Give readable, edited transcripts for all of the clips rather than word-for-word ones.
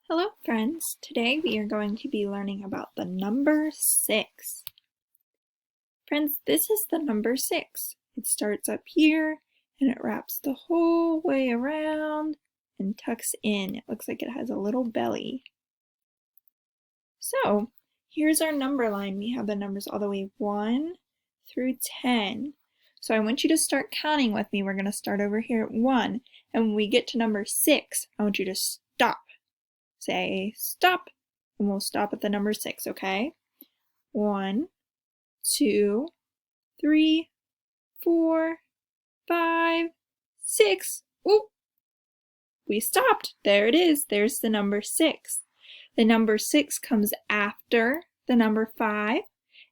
Hello friends, today we are going to be learning about the number 6. Friends, this is the number 6. It starts up here and it wraps the whole way around and tucks in. It looks like it has a little belly. So here's our number line. We have the numbers all the way 1 through 10. So I want you to start counting with me. We're going to start over here at 1, and when we get to number 6, I want you to stop. Say stop, and we'll stop at the number 6, okay? 1, 2, 3, 4, 5, 6. Oop! We stopped. There it is. There's the number 6. The number 6 comes after the number 5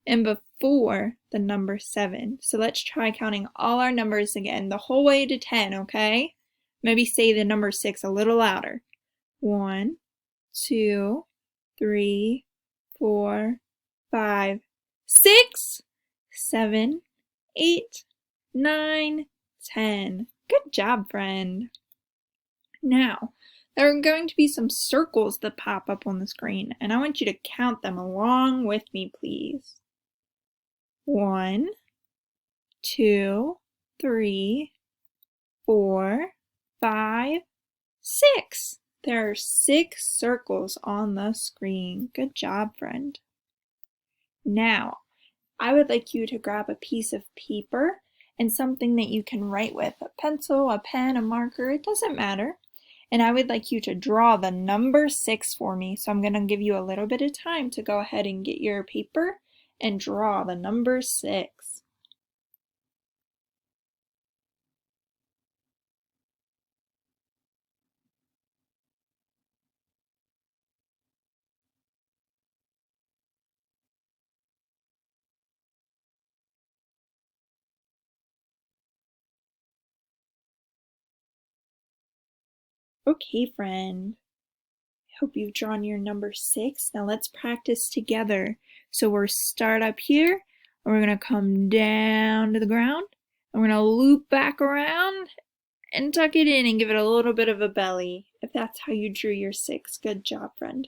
and before the number 7. So let's try counting all our numbers again, the whole way to 10, okay? Maybe say the number 6 a little louder. 1, 2, 3, 4, 5, 6, 7, 8, 9, 10. Good job, friend. Now, there are going to be some circles that pop up on the screen, and I want you to count them along with me, please. 1, 2, 3, 4, 5, 6. There are 6 circles on the screen. Good job, friend. Now, I would like you to grab a piece of paper and something that you can write with, a pencil, a pen, a marker, it doesn't matter. And I would like you to draw the number 6 for me. So I'm going to give you a little bit of time to go ahead and get your paper and draw the number 6. Okay, friend. I hope you've drawn your number 6. Now let's practice together. So we'll start up here, and we're going to come down to the ground, and we're going to loop back around and tuck it in and give it a little bit of a belly. If that's how you drew your 6, good job, friend.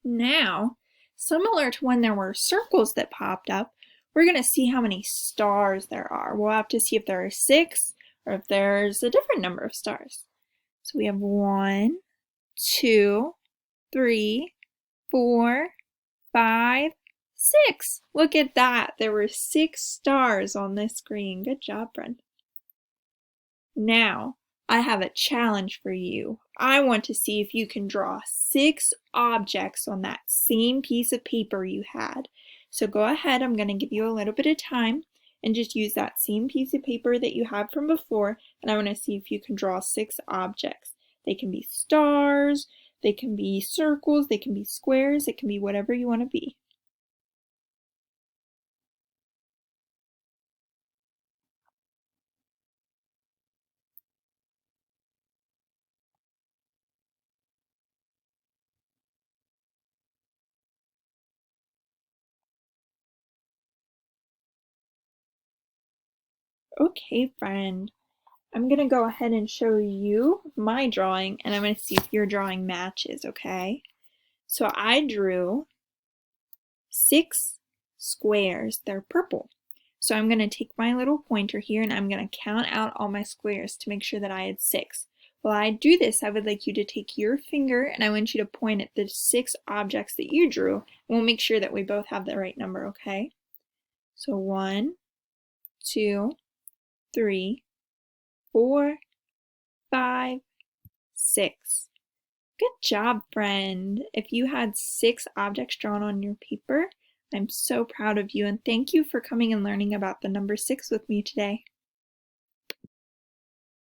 Now, similar to when there were circles that popped up, we're going to see how many stars there are. We'll have to see if there are 6 or if there's a different number of stars. So we have 1, 2, 3, 4, 5, 6. Look at that. There were 6 stars on this screen. Good job, friend. Now, I have a challenge for you. I want to see if you can draw 6 objects on that same piece of paper you had. So go ahead, I'm going to give you a little bit of time and just use that same piece of paper that you had from before, and I want to see if you can draw 6 objects. They can be stars, they can be circles, they can be squares, it can be whatever you want to be. Okay, friend. I'm going to go ahead and show you my drawing, and I'm going to see if your drawing matches, okay? So I drew 6 squares. They're purple. So I'm going to take my little pointer here and I'm going to count out all my squares to make sure that I had 6. While I do this, I would like you to take your finger and I want you to point at the 6 objects that you drew, and we'll make sure that we both have the right number, okay? So 1, 2, 3, 4, 5, 6. Good job, friend. If you had 6 objects drawn on your paper, I'm so proud of you, and thank you for coming and learning about the number 6 with me today.